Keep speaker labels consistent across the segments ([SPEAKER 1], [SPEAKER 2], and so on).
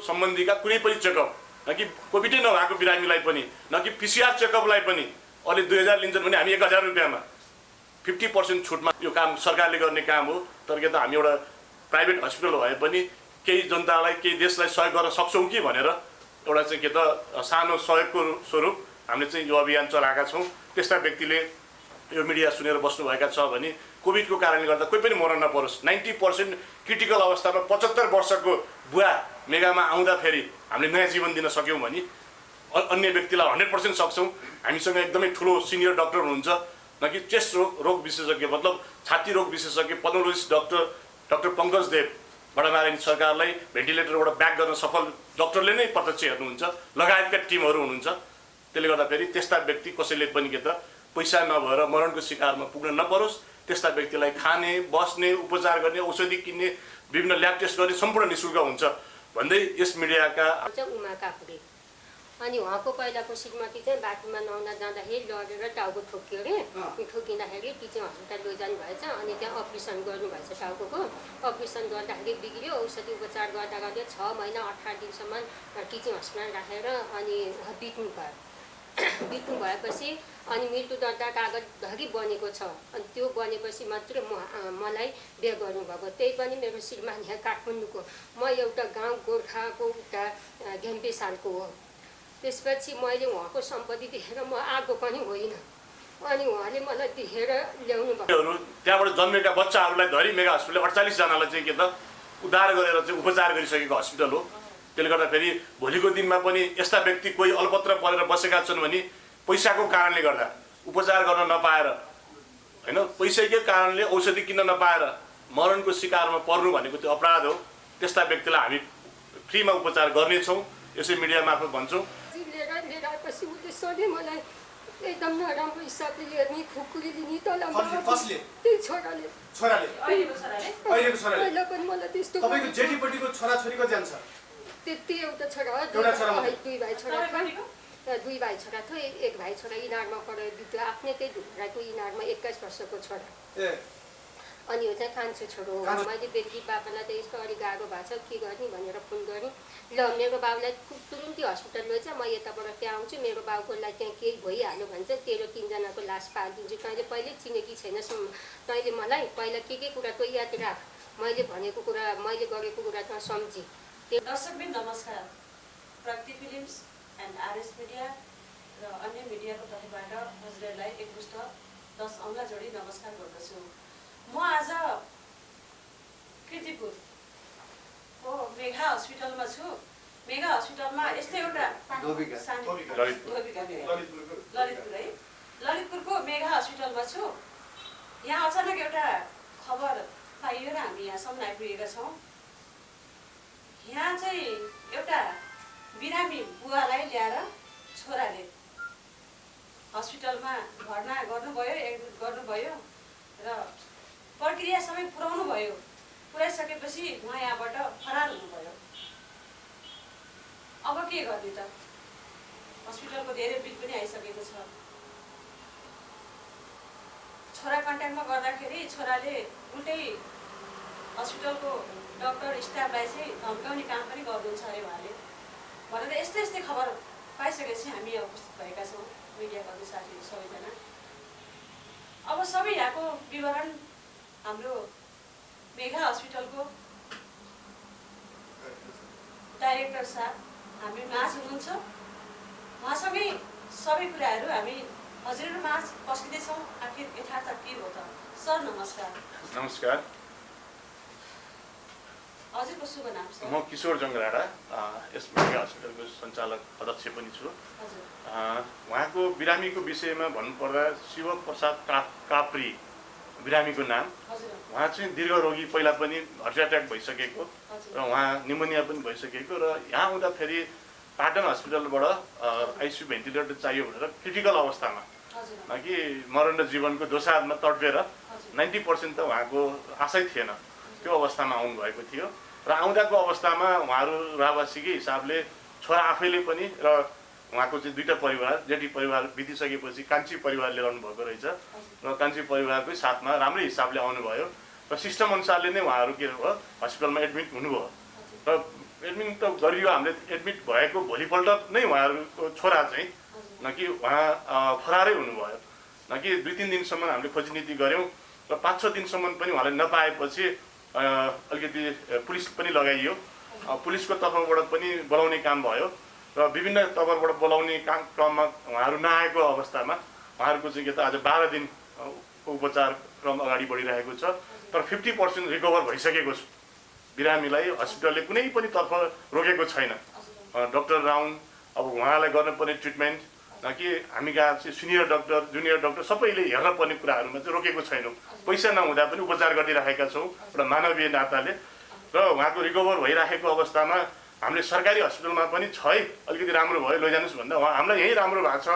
[SPEAKER 1] सम्बन्धीका कुनै पनि चेकअप न कि कोभिडै नभएको बिरामीलाई पनि न कि PCR चेकअपलाई पनि अहिले 2000 लिन्छन् भने हामी 1000 रुपैयाँमा 50% छुटमा यो काम सरकारले गर्ने काम हो। तर के त हामी एउटा प्राइभेट हस्पिटल भए पनि केही जनतालाई केही देशलाई सहयोग गर्न सक्छौँ कि भनेर एउटा चाहिँ के त सानो सहयोगको स्वरूप हामीले चाहिँ यो अभियान चलाएका छौँ। त्यस्ता व्यक्तिले यो मिडिया सुनेर बस्नुभएका छ भने कोभिडको कारणले गर्दा कोही पनि मर्न नपरोस्। 90% क्रिटिकल अवस्थामा 75 वर्षको बुवा मेगामा आउँदाखेरि हामीले नयाँ जीवन दिन सक्यौँ भने अन्य व्यक्तिलाई 100% सक्छौँ। हामीसँग एकदमै ठुलो सिनियर डाक्टर हुनुहुन्छ, न कि चेस्ट रोग विशेषज्ञ मतलब छाती रोग विशेषज्ञ पल्मोलोजिस्ट डाक्टर पङ्कज देव बडामारानी सरकारलाई भेन्टिलेटरबाट ब्याक गर्न सफल डाक्टरले नै प्रत्यक्ष हेर्नुहुन्छ, लगायतका टिमहरू हुनुहुन्छ। त्यसले गर्दा फेरि त्यस्ता व्यक्ति कसैले पनि के त पैसा नभएर मरणको शिकारमा पुग्न नपरोस्। त्यस्ता व्यक्तिलाई खाने, बस्ने, उपचार गर्ने, औषधि किन्ने, विभिन्न ल्याब टेस्ट गर्ने सम्पूर्ण निःशुल्क हुन्छ भन्दै यस मिडियाका
[SPEAKER 2] उमा कापुरे अनि उहाँको पहिलाको श्रीमती चाहिँ बाटोमा नुहाउन जाँदाखेरि लडेर टाउको ठोक्यो अरे। ठोकिँदाखेरि टिचिङ हस्पिटल लैजानु भएछ अनि त्यहाँ अपरेसन गर्नुभएछ। टाउकोको अपरेसन गर्दाखेरि बिग्रियो। औषधि उपचार गर्दा गर्दै 6 महिना 18 दिनसम्म टिचिङ हस्पिटल राखेर अनि बित्नु भयो। बित्नु भएपछि अनि मृत्युदण्ड कागजधरि बनेको छ। अनि त्यो बनेपछि मात्र मलाई बिहे गर्नुभएको। त्यही पनि मेरो श्रीमान यहाँ काठमाडौँको, म एउटा गाउँ गोर्खाको उता घेम्पे सालको हो। त्यसपछि मैले उहाँको सम्पत्ति देखेर म आएको पनि होइन अनि उहाँले मलाई देखेर ल्याउनु भयो।
[SPEAKER 1] त्यहाँबाट जन्मेका बच्चाहरूलाई धरी मेगा हस्पिटलले 48 जनालाई चाहिँ के त उद्धार गरेर चाहिँ उपचार गरिसकेको हस्पिटल हो। त्यसले गर्दा फेरि भोलिको दिनमा पनि यस्ता व्यक्ति कोही अलपत्र परेर बसेका छन् भने पैसाको कारणले गर्दा उपचार गर्न नपाएर हैन, पैसाकै कारणले औषधि किन्न नपाएर मरणको शिकारमा पर्नु भनेको त्यो अपराध हो। त्यस्ता व्यक्तिलाई हामी फ्रीमा उपचार गर्नेछौँ। यसै मिडिया मार्फत भन्छौँ।
[SPEAKER 2] लिएर आएपछि उसले सधैँ मलाई एकदम नराम्रो हिसाबले हेर्ने, खुकुरी दिने। तल त्यही छोराले पहिला पनि मलाई त्यस्तो।
[SPEAKER 3] तपाईको जेठीपट्टिको छोराछोरी कति जान्छ?
[SPEAKER 2] त्यति एउटा छोरा हो। दुई भाइ छोरा थियो। एक भाइ छोरा इनारमा पढेर बित्यो। आफ्नै त्यही ढुङ्गाको इनारमा 21 वर्षको छोरा। अनि यो चाहिँ कान्छो छोरो हो। मैले बेटी बाबालाई त यस्तो अलिक गाह्रो भएको छ के गर्ने भनेर फोन गरेँ। ल मेरो बाबुलाई तुरुन्तै हस्पिटल लैजा, म यताबाट त्यहाँ आउँछु, मेरो बाबुकोलाई त्यहाँ केही भइहाल्यो भने चाहिँ तेरो 3 जनाको लास पारिदिन्छु। तैँले पहिल्यै चिनेकी छैनस्, तैँले मलाई पहिला के कुराको याद राख, मैले भनेको कुरा, मैले गरेको कुरा त सम्झी।
[SPEAKER 4] दर्शकबिन नमस्कार। प्रगति फिल्म्स एन्ड आरएस मिडिया र अन्य मिडियाको तर्फबाट हजुरहरूलाई एकमुष्ट 10 औँला जोडी नमस्कार गर्दछु। म आज कीर्तिपुरको मेघा हस्पिटलमा छु। मेघा हस्पिटलमा यस्तै एउटा ललितपुरको मेघा हस्पिटलमा छु। यहाँ अचानक एउटा खबर पाइयो र हामी यहाँसम्म आइपुगेका छौँ। यहाँ चाहिँ एउटा बिरामी बुवालाई ल्याएर छोराले हस्पिटलमा भर्ना गर्नुभयो, एडमिट गर्नुभयो र प्रक्रिया सबै पुर्याउनु भयो। पुर्याइसकेपछि उहाँ यहाँबाट फरार हुनुभयो। अब के गर्ने त? हस्पिटलको धेरै बिल पनि आइसकेको छ। छोरा कन्ट्याक्टमा गर्दाखेरि छोराले उल्टै हस्पिटलको डाक्टर स्टाफलाई चाहिँ धम्काउने काम पनि गर्नुहुन्छ अरे उहाँले भनेर यस्तै यस्तै खबर पाइसकेपछि हामी यहाँ उपस्थित भएका छौँ, मिडियाकर्मी साथीहरू सबैजना। अब सबै यहाँको विवरण हाम्रो मेघा हस्पिटलको डाइरेक्टर साहब हामी माझ हुनुहुन्छ। उहाँसँगै सबै कुराहरू हामी हजुरहरू माझ पस्किँदैछौँ। आखिर यथार्थ के हो त? सर नमस्कार।
[SPEAKER 1] नमस्कार।
[SPEAKER 4] हजुरको शुभ नाम सर?
[SPEAKER 1] म किशोर जङ्गराडा, यस मेघा हस्पिटलको सञ्चालक अध्यक्ष पनि छु। उहाँको बिरामीको विषयमा भन्नुपर्दा शिव प्रसाद काप्री बिरामीको नाम। उहाँ चाहिँ दीर्घरोगी, पहिला पनि हार्ट एट्याक भइसकेको र उहाँ निमोनिया पनि भइसकेको र यहाँ आउँदाखेरि पाटन हस्पिटलबाट आइसियु भेन्टिलेटर चाहियो भनेर क्रिटिकल अवस्थामा कि मरण र जीवनको दोसाधमा तडपेर 90% त उहाँको आशै थिएन, त्यो अवस्थामा आउनुभएको थियो। र आउँदाको अवस्थामा उहाँहरू रावासीकै हिसाबले छोरा आफैले पनि र उहाँको चाहिँ 2टा परिवार, जेठी परिवार बितिसकेपछि कान्छी परिवार लिएर आउनुभएको रहेछ र कान्छी परिवारकै साथमा राम्रै हिसाबले आउनुभयो र सिस्टम अनुसारले नै उहाँहरू के भयो हस्पिटलमा एडमिट हुनुभयो। र एडमिट त गरियो हामीले। एडमिट भएको भोलिपल्ट नै उहाँहरूको छोरा चाहिँ न कि उहाँ फरारै हुनुभयो, न कि 2-3 दिनसम्म हामीले खोजनीति गऱ्यौँ र 5-6 दिनसम्म पनि उहाँलाई नपाएपछि अलिकति पुलिस पनि लगाइयो। पुलिसको तर्फबाट पनि बोलाउने काम भयो र विभिन्न तर्फबाट बोलाउने क्रममा उहाँहरू नआएको अवस्थामा उहाँहरूको चाहिँ के त आज 12 दिन उपचार क्रम अगाडि बढिरहेको छ। तर 50% रिकभर भइसकेको छ। बिरामीलाई हस्पिटलले कुनै पनि तर्फ रोकेको छैन। डाक्टर राउन्ड अब उहाँलाई गर्नुपर्ने ट्रिटमेन्ट कि हामी कहाँ चाहिँ सिनियर डाक्टर जुनियर डाक्टर सबैले हेर्न पर्ने कुराहरूमा चाहिँ रोकेको छैनौँ। पैसा नहुँदा पनि उपचार गरिराखेका छौँ एउटा मानवीय नाताले। र उहाँको रिकभर भइराखेको अवस्थामा हामीले सरकारी हस्पिटलमा पनि छ है अलिकति राम्रो भयो लैजानुहोस् भन्दा उहाँ हामीलाई यहीँ राम्रो भएको छ।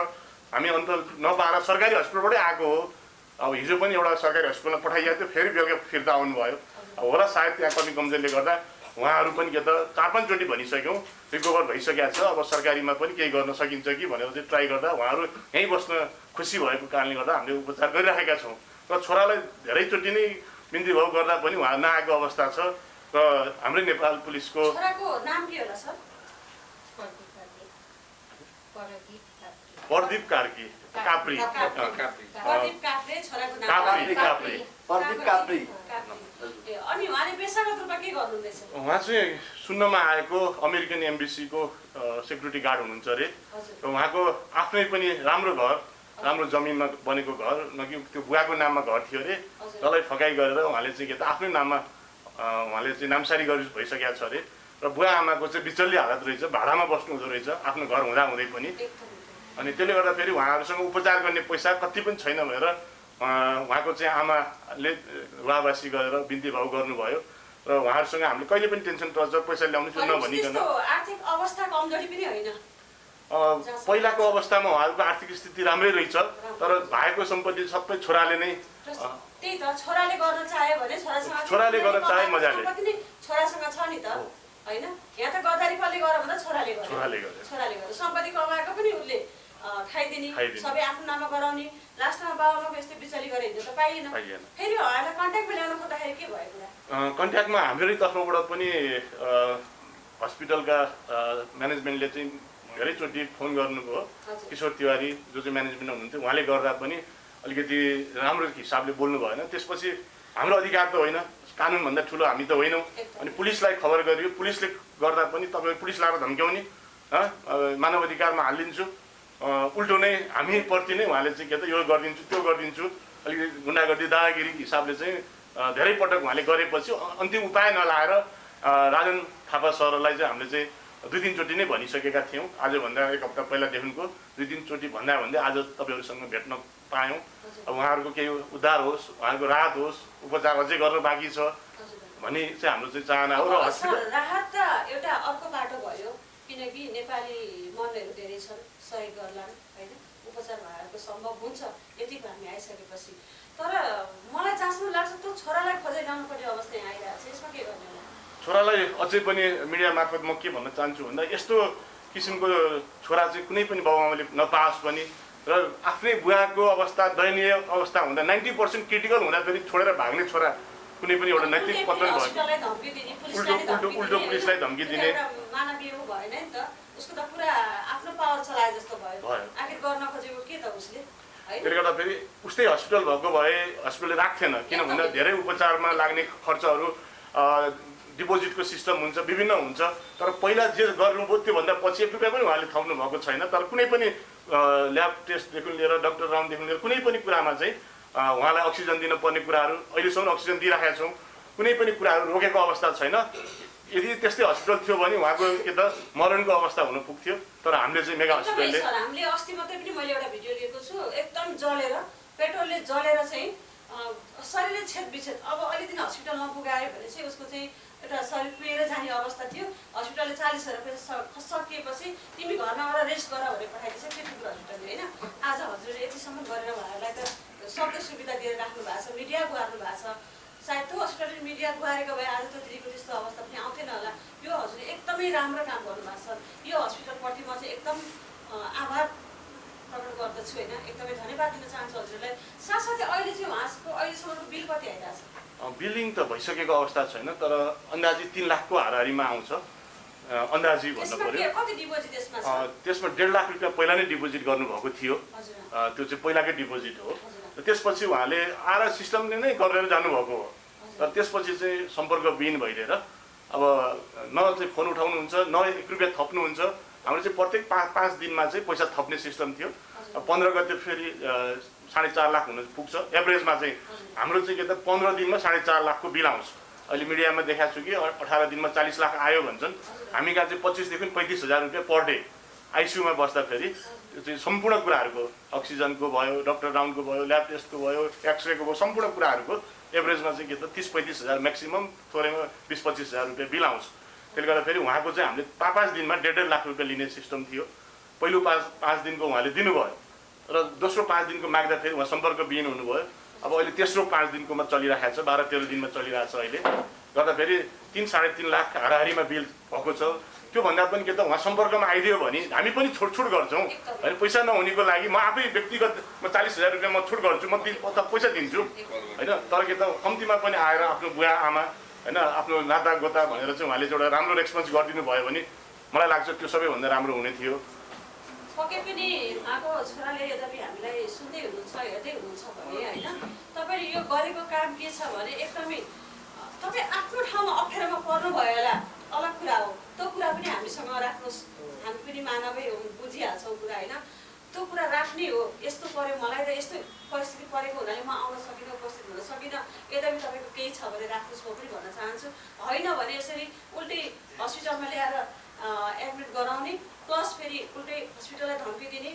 [SPEAKER 1] हामी अन्त नपाएर सरकारी हस्पिटलबाटै आएको हो। अब हिजो पनि एउटा सरकारी हस्पिटलमा पठाइएको थियो, फेरि बेलुका फिर्ता आउनुभयो। होला सायद त्यहाँ कमी कमजोरीले गर्दा उहाँहरू पनि के त 4-5 चोटि भनिसक्यौँ रिकभर भइसकेको छ। अब सरकारीमा पनि केही गर्न सकिन्छ कि भनेर चाहिँ ट्राई गर्दा उहाँहरू यहीँ बस्न खुसी भएको कारणले गर्दा हामीले उपचार गरिराखेका छौँ। र छोरालाई धेरैचोटि नै बिन्ती भाउ गर्दा पनि उहाँ नआएको अवस्था छ। र हाम्रै नेपाल पुलिसको
[SPEAKER 4] छोराको नाम के होला सर?
[SPEAKER 1] प्रदीप कार्की काप्री
[SPEAKER 4] प्रदीप काप्रे छोराको नाम
[SPEAKER 1] काप्री
[SPEAKER 3] प्रदीप काप्री।
[SPEAKER 4] अनि उहाँले पेसागत रूपमा के गर्नुहुँदैछ?
[SPEAKER 1] उहाँ चाहिँ सुन्नमा आएको अमेरिकन एम्बेसीको सेक्युरिटी गार्ड हुनुहुन्छ अरे। र उहाँको आफ्नै पनि राम्रो घर, राम्रो जमिनमा बनेको घर, न कि त्यो बुवाको नाममा घर थियो अरे। त्यसलाई फकाइ गरेर उहाँले चाहिँ के त आफ्नै नाममा उहाँले चाहिँ नामसारी गरी भइसकेको छ अरे। र बुवा आमाको चाहिँ बिचल्ली हालत रहेछ, भाडामा बस्नु हुँदो रहेछ आफ्नो घर हुँदै पनि। अनि त्यसले गर्दा फेरि उहाँहरूसँग उपचार गर्ने पैसा कति पनि छैन भनेर उहाँको चाहिँ आमाले वाहवासी गरेर बिन्ती भाउ गर्नुभयो। र उहाँहरूसँग हामीले कहिले पनि टेन्सन टर्चर पैसा ल्याउनु चाहिँ नभनिकन।
[SPEAKER 4] आर्थिक अवस्था कमजोरी पनि होइन।
[SPEAKER 1] पहिलाको अवस्थामा उहाँहरूको आर्थिक स्थिति राम्रै रहेछ, तर भएको सम्पत्ति सबै छोराले नै
[SPEAKER 4] त्यही त छोराले गर्न चाह्यो भने
[SPEAKER 1] छोराले गर्न चाहे मजाले
[SPEAKER 4] छोरासँग छ नि त होइन। यहाँ त गद्दारी कसले गर भन्दा छोराले गर्यो। छोराले गर्यो सम्पत्ति कमाएको पनि उसले खाइदिने, सबै आफ्नो नाममा गराउने, लास्टमा बाबामाको यस्तो बिचली गरे हिजो त पाइएन। फेरि उहाँलाई कन्ट्याक्टमा ल्याउनु खोज्दाखेरि के भयो कुरा?
[SPEAKER 1] कन्ट्याक्टमा हाम्रै तर्फबाट पनि हस्पिटलका म्यानेजमेन्टले चाहिँ धेरैचोटि फोन गर्नुभयो। किशोर तिवारी जो चाहिँ म्यानेजमेन्ट हुनुहुन्थ्यो उहाँले गर्दा पनि अलिकति राम्रो हिसाबले बोल्नु भएन। त्यसपछि हाम्रो अधिकार त होइन, कानुनभन्दा ठुलो हामी त होइनौँ। अनि पुलिसलाई खबर गरियो, पुलिसले गर्दा पनि तपाईँ पुलिस लाएर धम्क्याउने मानव अधिकारमा हालिदिन्छु, उल्टो नै हामीप्रति नै उहाँले चाहिँ के त यो गरिदिन्छु त्यो गरिदिन्छु अलिकति गुन्डागर्दी दादागिरी हिसाबले चाहिँ धेरै पटक उहाँले गरेपछि अन्तिम उपाय नलाएर राजन थापा सरलाई चाहिँ हामीले चाहिँ 2-3 चोटि नै भनिसकेका थियौँ। आजभन्दा 1 हप्ता पहिलादेखिको 2-3 चोटि भन्दा आज तपाईँहरूसँग भेट्न पायौँ। अब उहाँहरूको केही उद्धार होस्, उहाँहरूको राहत होस्, उपचार अझै गर्न बाँकी छ भन्ने चाहिँ हाम्रो चाहिँ चाहना हो। र
[SPEAKER 4] राहत त एउटा अर्को बाटो भयो, किनकि नेपाली मनहरू धेरै छन्, सहयोग गर्लान् होइन, उपचार भएको सम्भव हुन्छ यतिको हामी आइसकेपछि। तर मलाई जहाँसम्म लाग्छ त्यो छोरालाई खोजेर ल्याउनु पर्ने अवस्था आइरहेको छ, यसमा के गर्ने होला?
[SPEAKER 1] छोरालाई अझै पनि मिडिया मार्फत म के भन्न चाहन्छु भन्दा यस्तो किसिमको छोरा चाहिँ कुनै पनि बाबुआमाले नपाओस् पनि। र आफ्नै बुवाको अवस्था दयनीय अवस्था हुँदा 90% क्रिटिकल हुँदा फेरि छोडेर भाग्ने छोरा कुनै पनि एउटा नैतिक पतन भयो। उल्टो पुलिसलाई धम्की दिने
[SPEAKER 4] मानवीय भएन नि त, उसको त पुरा आफ्नो पावर चलाए जस्तो भयो। आखिर गर्न खोजेको के त उसले?
[SPEAKER 1] त्यसले गर्दा फेरि उस्तै हस्पिटल भएको भए हस्पिटलले राख्थेन, किन भन्दा धेरै उपचारमा लाग्ने खर्चहरू डिपोजिटको सिस्टम हुन्छ, विभिन्न हुन्छ। तर पहिला जे गर्नुभयो त्योभन्दा पछि 1 रुपियाँ पनि उहाँले थप्नु भएको छैन। तर कुनै पनि ल्याब टेस्टदेखि लिएर डाक्टर राउन्डदेखि लिएर कुनै पनि कुरामा चाहिँ उहाँलाई अक्सिजन दिनुपर्ने कुराहरू अहिलेसम्म अक्सिजन दिइराखेका छौँ, कुनै पनि कुराहरू रोकेको अवस्था छैन। यदि त्यस्तै हस्पिटल थियो भने उहाँको के त मरणको अवस्था हुन पुग्थ्यो। तर हामीले चाहिँ मेगा हस्पिटलले
[SPEAKER 4] हामीले अस्ति मात्रै पनि मैले एउटा भिडियो लिएको छु, एकदम जलेर पेट्रोलले जलेर चाहिँ शरीरले छेदविच्छेद। अब अलि दिन हस्पिटल नपुगायो भने चाहिँ उसको चाहिँ एउटा शरीर पुगेर जाने अवस्था थियो। हस्पिटलले 40,000 रुपियाँ सकिएपछि तिमी घरमा एउटा रेस्ट गर भनेर पठाइदिएछ त्रिपुर हस्पिटलले होइन। आज हजुरले यतिसम्म गरेर उहाँहरूलाई त सक्दो सुविधा दिएर राख्नु भएको छ, मिडिया गुहार्नु भएको छ। सायद त्यो हस्पिटलले मिडिया गुहारेको भए आज त्यो दिदीको त्यस्तो अवस्था पनि आउँथेन होला। यो हजुरले एकदमै राम्रो काम गर्नुभएको छ। यो हस्पिटलप्रति म चाहिँ एकदम आभार प्रकट गर्दछु होइन, एकदमै धन्यवाद दिन चाहन्छु हजुरलाई। साथसाथै अहिले चाहिँ उहाँको अहिलेसम्मको बिल कति आइरहेको छ?
[SPEAKER 1] बिलिङ त भइसकेको अवस्था छैन, तर अन्दाजी 3 लाखको हाराहारीमा आउँछ। अन्दाजी भन्नु
[SPEAKER 4] त्यसमा
[SPEAKER 1] पर्यो।
[SPEAKER 4] के कति डिपोजिट यसमा छ?
[SPEAKER 1] त्यसमा 1.5 लाख रुपियाँ पहिला नै डिपोजिट गर्नुभएको थियो।
[SPEAKER 4] हजुर
[SPEAKER 1] त्यो चाहिँ पहिलाकै डिपोजिट हो।
[SPEAKER 4] हजुर
[SPEAKER 1] त्यसपछि उहाँले आएर सिस्टमले नै गरेर जानुभएको हो। तर त्यसपछि चाहिँ सम्पर्कविहीन भइदिएर अब न चाहिँ फोन उठाउनुहुन्छ न 1 रुपियाँ थप्नुहुन्छ। हाम्रो चाहिँ प्रत्येक 5 दिनमा चाहिँ पैसा थप्ने सिस्टम थियो। 15 गते फेरि 4.5 लाख हुन पुग्छ एभरेजमा चाहिँ। हाम्रो चाहिँ के त 15 दिनमा 4.5 लाखको बिल आउँछ। अहिले मिडियामा देखाएको छु कि 18 दिनमा 40 लाख आयो भन्छन्। हामी कहाँ चाहिँ 25 देखि 35 हजार रुपियाँ पर डे आइसियुमा बस्दाखेरि त्यो चाहिँ सम्पूर्ण कुराहरूको अक्सिजनको भयो, डक्टर राउन्डको भयो, ल्याब टेस्टको भयो, एक्सरेको भयो, सम्पूर्ण कुराहरूको एभरेजमा चाहिँ के त 30-35 हजार म्याक्सिमम, थोरैमा 20-25 हजार रुपियाँ बिल आउँछ। त्यसले गर्दा फेरि उहाँको चाहिँ हामीले 5 दिनमा 1.5 लाख रुपियाँ लिने सिस्टम थियो। पहिलो 5 दिनको उहाँले दिनुभयो र दोस्रो 5 दिनको माग्दाखेरि उहाँ सम्पर्कविहीन हुनुभयो। अब अहिले तेस्रो 5 दिनकोमा चलिरहेको छ, 12-13 दिनमा चलिरहेको छ अहिले। गर्दाखेरि 3-3.5 लाख हाराहारीमा बिल भएको छ। त्योभन्दा पनि के त उहाँ सम्पर्कमा आइदियो भने हामी पनि छुट गर्छौँ होइन। पैसा नहुनेको लागि म आफै व्यक्तिगत म 40 हजार रुपियाँ म छुट गर्छु, म पैसा दिन्छु होइन। तर के त कम्तीमा पनि आएर आफ्नो बुवा आमा होइन आफ्नो नाता गोता भनेर चाहिँ उहाँले एउटा राम्रो रेस्पोन्स गरिदिनु भयो भने मलाई लाग्छ त्यो सबैभन्दा राम्रो हुने थियो।
[SPEAKER 4] पक्कै पनि उहाँको छोराले यद्यपि हामीलाई सुन्दै हुनुहुन्छ हेर्दै हुनुहुन्छ भने होइन, तपाईँले यो गरेको काम के छ भने एकदमै तपाईँ आफ्नो ठाउँमा अप्ठ्यारोमा पर्नुभयो होला, अलग कुरा हो। त्यो कुरा पनि हामीसँग राख्नुहोस्, हामी पनि मानवै हो, बुझिहाल्छौँ कुरा होइन। त्यो कुरा राख्ने हो। यस्तो पऱ्यो मलाई त यस्तो परिस्थिति परेको हुनाले म आउन सकिनँ, उपस्थित हुन सकिनँ, यद्यपि तपाईँको केही छ भने राख्नुहोस् म पनि भन्न चाहन्छु। होइन भने यसरी उल्टै हस्पिटलमा ल्याएर एडमिट गराउने प्लस फेरि उल्टै हस्पिटललाई धम्की दिने,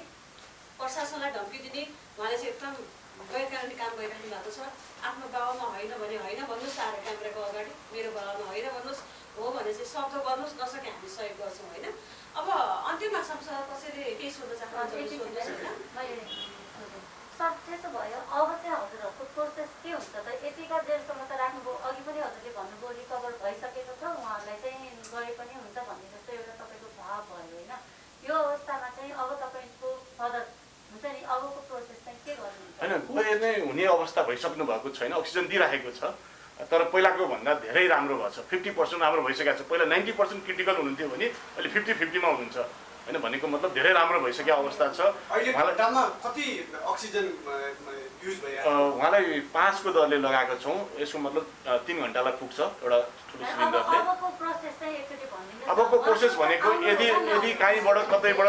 [SPEAKER 4] प्रशासनलाई धम्की दिने, उहाँले चाहिँ एकदम गैर कानुनी काम गरिराख्नु भएको छ। आफ्नो बाबामा होइन भने होइन भन्नुहोस्, आएर क्यामेराको अगाडि मेरो बाबामा होइन भन्नुहोस्, हो भने चाहिँ शब्द गर्नुहोस्, नसके हामी सहयोग गर्छौँ होइन। अब अन्तिममा संसार कसैले केही सोध्न चाहनुहुन्छ होइन?
[SPEAKER 5] सर त्यसो भयो अब चाहिँ हजुरहरूको प्रोसेस के हुन्छ त? यतिका जेलसम्म त राख्नुभयो, अघि पनि हजुरले भन्नुभयो रिकभर भइसकेको छ, उहाँहरूलाई चाहिँ गरे पनि हुन्छ भन्ने जस्तो एउटा तपाईँको भाव भयो होइन। यो अवस्थामा चाहिँ अब तपाईँको फर्दर हुन्छ नि, अबको प्रोसेस चाहिँ के गर्नुहुन्छ?
[SPEAKER 1] होइन गए नै हुने अवस्था भइसक्नु भएको छैन, अक्सिजन दिइराखेको छ। तर पहिलाको भन्दा धेरै राम्रो भएको छ, 50% राम्रो भइसकेको छ। पहिला 90% क्रिटिकल हुनुहुन्थ्यो भने अहिले 50-50मा हुनुहुन्छ होइन। भनेको मतलब धेरै राम्रो भइसकेको अवस्था छ।
[SPEAKER 3] अहिले घन्टामा कति अक्सिजन युज भइरहेको छ?
[SPEAKER 1] उहाँलाई 5 को दरले लगाएको छौँ। यसको मतलब 3 घन्टालाई पुग्छ एउटा ठुलो सिलिन्डरले।
[SPEAKER 5] अबको प्रोसेस चाहिँ एकचोटि भनिदिनुहोस्।
[SPEAKER 1] अबको प्रोसेस भनेको यदि कहीँबाट कतैबाट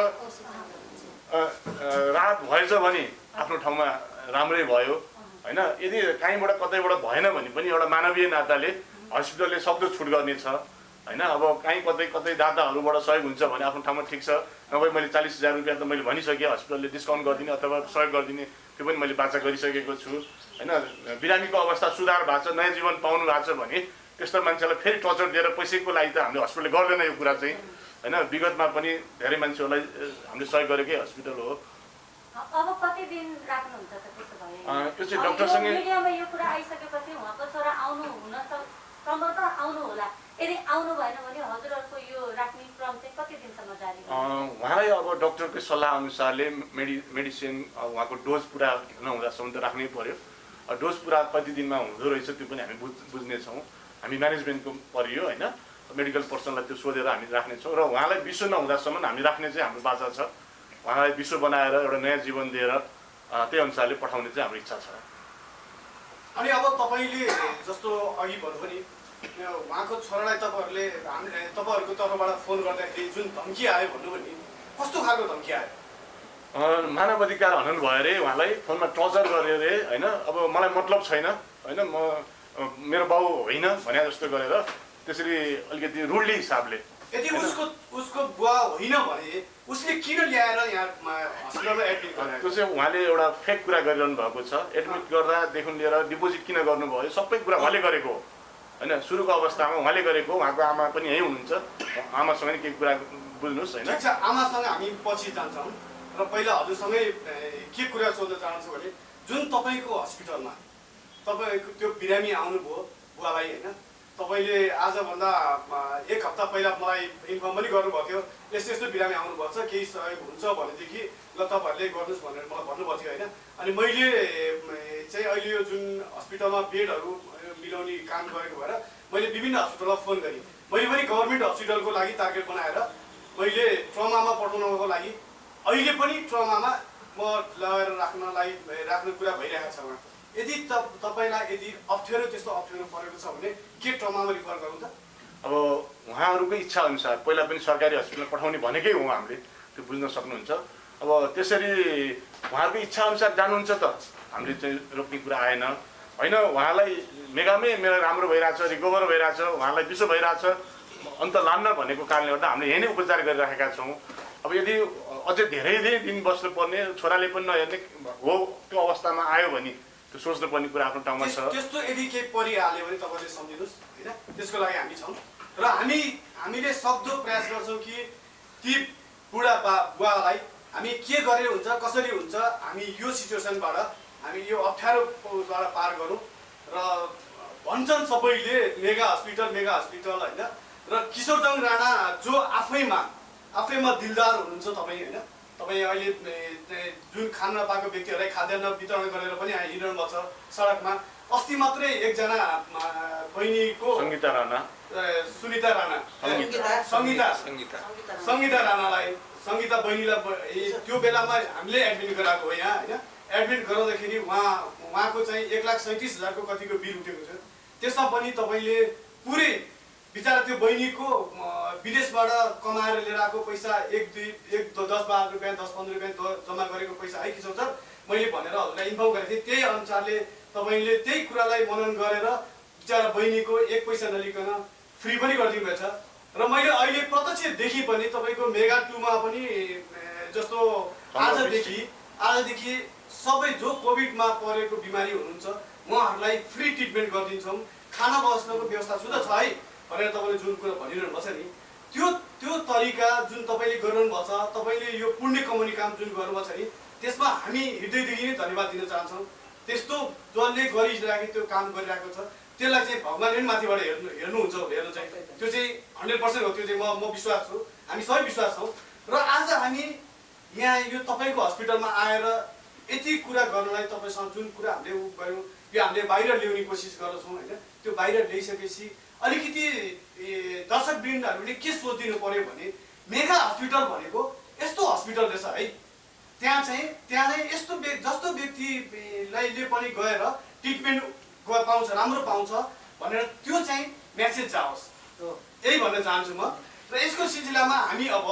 [SPEAKER 1] राहत भएछ भने आफ्नो ठाउँमा राम्रै भयो होइन। यदि कहीँबाट कतैबाट भएन भने पनि एउटा मानवीय नाताले हस्पिटलले सक्दो छुट गर्नेछ होइन। अब कहीँ कतै दाताहरूबाट सहयोग हुन्छ भने आफ्नो ठाउँमा ठिक छ, नभए मैले 40 हजार रुपियाँ त मैले भनिसकेँ, हस्पिटलले डिस्काउन्ट गरिदिने अथवा सहयोग गरिदिने त्यो पनि मैले बाचा गरिसकेको छु होइन। बिरामीको अवस्था सुधार भएको छ, नयाँ जीवन पाउनु भएको छ भने त्यस्तो मान्छेलाई फेरि टर्चर दिएर पैसाको लागि त हामीले हस्पिटलले गर्दैन यो कुरा चाहिँ होइन। विगतमा पनि धेरै मान्छेहरूलाई हामीले सहयोग गरेकै हस्पिटल हो।
[SPEAKER 5] अब कति दिन राख्नुहुन्छ त त्यसो भए?
[SPEAKER 1] त्यो चाहिँ डक्टरसँगै
[SPEAKER 5] मिडियामा यो कुरा आइसकेपछि उहाँको छोरा आउनु हुन सम्भवतः आउनु होला। यदि आउनु भएन भने हजुरहरूको यो राख्ने क्रम चाहिँ कति दिनसम्म जारी हुन्छ?
[SPEAKER 1] उहाँलाई अब डक्टरकै सल्लाह अनुसारले मेडिसिन उहाँको डोज पुरा नहुँदासम्म त राख्नै पर्यो। डोज पुरा कति दिनमा हुँदो रहेछ त्यो पनि हामी बुझ्नेछौँ। हामी म्यानेजमेन्टको परियो होइन, मेडिकल पर्सनलाई त्यो सोधेर हामी राख्नेछौँ। र उहाँलाई विश्व नहुँदासम्म हामी राख्ने चाहिँ हाम्रो बाचा छ। उहाँलाई विश्व बनाएर एउटा नयाँ जीवन दिएर त्यही अनुसारले पठाउने चाहिँ हाम्रो इच्छा छ।
[SPEAKER 3] अनि अब तपाईँले जस्तो अघि भन्नुभयो नि उहाँको छोरालाई तपाईँहरूको तर्फबाट फोन गर्दाखेरि जुन धम्की आयो भन्नुभयो नि, कस्तो खालको धम्की आयो?
[SPEAKER 1] मानव अधिकार हनन भयो अरे, उहाँलाई फोनमा टर्चर गर्यो अरे होइन। अब मलाई मतलब छैन होइन, म मेरो बाउ होइन भने जस्तो गरेर त्यसरी अलिकति रुडली हिसाबले।
[SPEAKER 3] यदि उसको बुवा होइन भने उसले किन ल्याएर यहाँ हस्पिटलमा एडमिट गरायो?
[SPEAKER 1] त्यो चाहिँ उहाँले एउटा फेक कुरा गरिरहनु भएको छ। एडमिट गर्दादेखि लिएर डिपोजिट किन गर्नुभयो सबै कुरा उहाँले गरेको हो होइन। सुरुको अवस्थामा उहाँले गरेको, उहाँको आमा पनि यहीँ हुनुहुन्छ, आमासँग नि केही कुरा बुझ्नुहोस् होइन।
[SPEAKER 3] ठिक छ, आमासँग हामी पछि जान्छौँ र पहिला हजुरसँगै के कुरा सोध्न चाहन्छु भने जुन तपाईँको हस्पिटलमा तपाईँको त्यो बिरामी आउनुभयो बुवालाई होइन, तपाईँले आजभन्दा 1 हप्ता पहिला मलाई इन्फर्म पनि गर्नुभएको थियो यस्तो यस्तो बिरामी आउनुभएको छ, केही सहयोग हुन्छ भनेदेखि ल तपाईँहरूले गर्नुहोस् भनेर मलाई भन्नुभएको थियो होइन। अनि मैले चाहिँ अहिले यो जुन हस्पिटलमा बेडहरू मिलाउने काम गरेको भएर मैले विभिन्न हस्पिटलमा फोन गरेँ। मैले पनि गभर्मेन्ट हस्पिटलको लागि टार्गेट बनाएर मैले ट्रमामा पठाउनको लागि अहिले पनि ट्रमामा म लगेर राख्ने कुरा भइरहेको छ उहाँ। यदि तपाईँलाई यदि अप्ठ्यारो त्यस्तो अप्ठ्यारो परेको छ भने के ट्रमामा रिफर गरौँ त?
[SPEAKER 1] अब उहाँहरूकै इच्छा अनुसार पहिला पनि सरकारी हस्पिटल पठाउने भनेकै हो, हामीले त्यो बुझ्न सक्नुहुन्छ। अब त्यसरी उहाँहरूकै इच्छा अनुसार जानुहुन्छ त हामीले चाहिँ रोक्ने कुरा आएन होइन। उहाँलाई मेगामै मेरो राम्रो भइरहेछ, रिकभर भइरहेछ, उहाँलाई विश्व भइरहेछ, अन्त लान्न भनेको कारणले गर्दा हामीले यही नै उपचार गरिराखेका छौँ। अब यदि अझै धेरै दिन बस्नुपर्ने, छोराले पनि नहेर्ने हो त्यो अवस्थामा आयो भने त्यो सोच्नुपर्ने कुरा आफ्नो ठाउँमा छ।
[SPEAKER 3] त्यस्तो यदि केही परिहाल्यो भने तपाईँले सम्झिनुहोस् होइन, त्यसको लागि हामी छौँ र हामीले सक्दो प्रयास गर्छौँ कि ती बुवालाई हामी के गरेर हुन्छ, कसरी हुन्छ, हामी यो सिचुएसनबाट हामी यो अप्ठ्यारोबाट पार गरौँ। र भन्छन् सबैले मेगा हस्पिटल होइन, र किशोरजङ राणा जो आफैमा दिलदार हुनुहुन्छ तपाईँ होइन। तपाईँ अहिले जुन खान नपाएको व्यक्तिहरूलाई खाद्यान्न वितरण गरेर पनि हिँड्नु भएको छ सडकमा। अस्ति मात्रै एकजना बहिनीको
[SPEAKER 1] सङ्गीता राणा
[SPEAKER 3] सङ्गीता बहिनीलाई त्यो बेलामा हामीले एडमिट गराएको हो यहाँ होइन। एडमिट गराउँदाखेरि उहाँको चाहिँ 1,37,000 कतिको बिल उठेको छ। त्यसमा पनि तपाईँले पुरै बिचरा त्यो बहिनीको विदेशबाट कमाएर लिएर आएको पैसा 10-12 रुपियाँ 10-15 रुपियाँ जम्मा गरेको पैसा है किशोर सर, मैले भनेर हजुरलाई इन्फर्म गरेको थिएँ। त्यही अनुसारले तपाईँले त्यही कुरालाई मनन गरेर बिचरा बहिनीको 1 पैसा नलिकन फ्री पनि गरिदिनु भएछ। र मैले अहिले प्रत्यक्षदेखि पनि तपाईँको मेगा 2मा पनि जस्तो आजदेखि सबै जो कोभिडमा परेको बिमारी हुनुहुन्छ उहाँहरूलाई फ्री ट्रिटमेन्ट गरिदिन्छौँ। खाना बस्नको व्यवस्था सुधा छ है भनेर तपाईँले जुन कुरा भनिरहनु भएको छ नि, त्यो तरिका जुन तपाईँले गरिरहनु भएको छ, तपाईँले यो पुण्य कमाउने काम जुन गर्नुभएको छ नि, त्यसमा हामी हृदयदेखि नै धन्यवाद दिन चाहन्छौँ। त्यस्तो जसले गरिरहेको त्यो काम गरिरहेको छ त्यसलाई चाहिँ भगवान्ले पनि माथिबाट हेर्नुहुन्छ चाहिँ त्यो चाहिँ 100% हो। त्यो चाहिँ म विश्वास छु, हामी सबै विश्वास छौँ। र आज हामी यहाँ यो तपाईँको हस्पिटलमा आएर यति कुरा गर्नलाई तपाईँसँग जुन कुरा हामीले गऱ्यौँ यो हामीले बाहिर ल्याउने कोसिस गर्छौँ होइन। त्यो बाहिर ल्याइसकेपछि अलिकति दर्शकवृन्दहरूले के सोचिदिनु पर्यो भने मेगा हस्पिटल भनेको यस्तो हस्पिटल रहेछ है, त्यहाँ चाहिँ यस्तो जस्तो व्यक्तिलाई पनि गएर ट्रिटमेन्ट पाउँछ, राम्रो पाउँछ भनेर त्यो चाहिँ मेसेज जाओस्, यही भन्न चाहन्छु म। र यसको सिलसिलामा हामी अब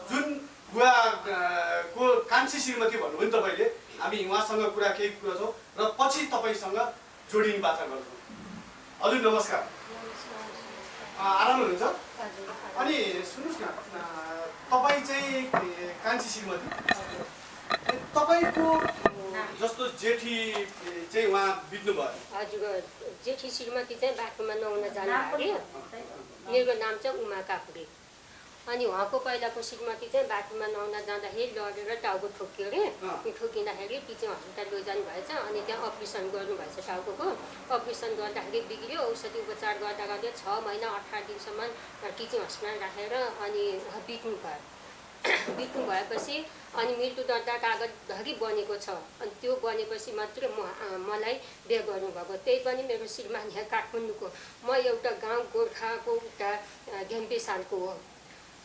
[SPEAKER 3] जुन बुवाको कान्छी श्रीमती भन्नुभयो नि तपाईँले, हामी उहाँसँग केही कुरा छौँ र पछि तपाईँसँग जोडिने बाचा गर्छौँ। हजुर नमस्कार, आराम हुनुहुन्छ? अनि सुन्नुहोस् न, तपाईँ चाहिँ कान्छी श्रीमती, तपाईँको जस्तो जेठी चाहिँ उहाँ बित्नु भयो?
[SPEAKER 2] हजुर, जेठी श्रीमती चाहिँ बाटोमा नुहाउन जानु अरे। मेरो नाम चाहिँ उमा कापुरे। अनि उहाँको पहिलाको श्रीमती चाहिँ बाटोमा नुहाउन जाँदाखेरि लडेर टाउको ठोक्यो अरे। ठोकिँदाखेरि टिचिङ हस्पिटल लैजानु भएछ। अनि त्यहाँ अपरेसन गर्नुभएछ टाउकोको। अपरेसन गर्दाखेरि बिग्रियो, औषधि उपचार गर्दा गर्दै 6 महिना 18 दिनसम्म टिचिङ हस्पिटल राखेर अनि बित्नु भयो। बित्नु भएपछि अनि मृत्यु दर्ता कागजधरि बनेको छ। अनि त्यो बनेपछि मात्रै मलाई बिहे गर्नुभएको। त्यही पनि मेरो श्रीमान यहाँ काठमाडौँको, म एउटा गाउँ गोर्खाको उता घेम्पे सालको हो।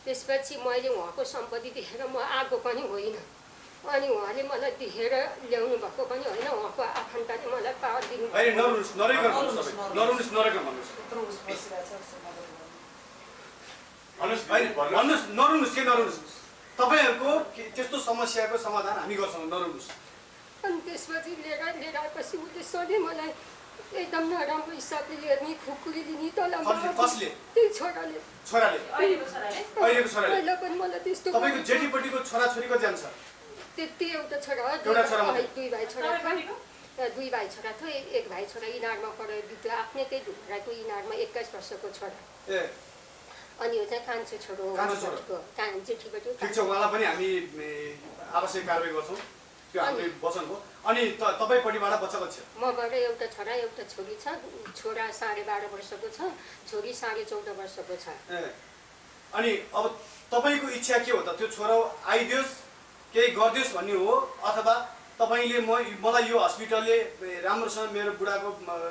[SPEAKER 2] त्यसपछि मैले उहाँको सम्पत्ति देखेर म आएको पनि होइन, अनि उहाँले मलाई देखेर ल्याउनु भएको पनि होइन। उहाँको आफन्तले मलाई पावर दिनु।
[SPEAKER 3] तपाईँहरूको त्यस्तो समस्याको समाधान हामी गर्छौँ, नरुनुहोस्।
[SPEAKER 2] अनि त्यसपछि लिएर आएपछि उसले सोधे मलाई एकदम नराम्रो हिसाबले हेर्ने, खुकुरी दिने, तल
[SPEAKER 3] कसले?
[SPEAKER 2] त्यही छोराले। पहिला पनि मलाई त्यस्तो।
[SPEAKER 3] तपाईँको जेठीपट्टिको छोराछोरी कतिजना छ?
[SPEAKER 2] त्यति एउटा छोरा हो, 2 भाइ छोरा थियो। 2 भाइ छोरा थियो, 1 भाइ छोरा इनारमा पढेर बित्यो। आफ्नै त्यही ढुङ्गाको इनारमा 21 वर्षको छोरा। अनि यो चाहिँ कान्छो छोरो हो, जेठीपट्टि।
[SPEAKER 3] ठिक छ, उहाँलाई पनि हामी आवश्यक कारवाही गर्छौँ, त्यो हामीले वचन हो। अनि तपाईँपट्टिबाट बच्चा कति छ?
[SPEAKER 2] मबाट एउटा छोरा एउटा छोरी छ। छोरा 12.5 वर्षको छ, छोरी 14.5 वर्षको छ।
[SPEAKER 3] अनि अब तपाईँको इच्छा के हो त? त्यो छोरा आइदियोस्, केही गरिदियोस् भन्ने हो, अथवा तपाईँले मलाई यो हस्पिटलले राम्रोसँग मेरो बुढाको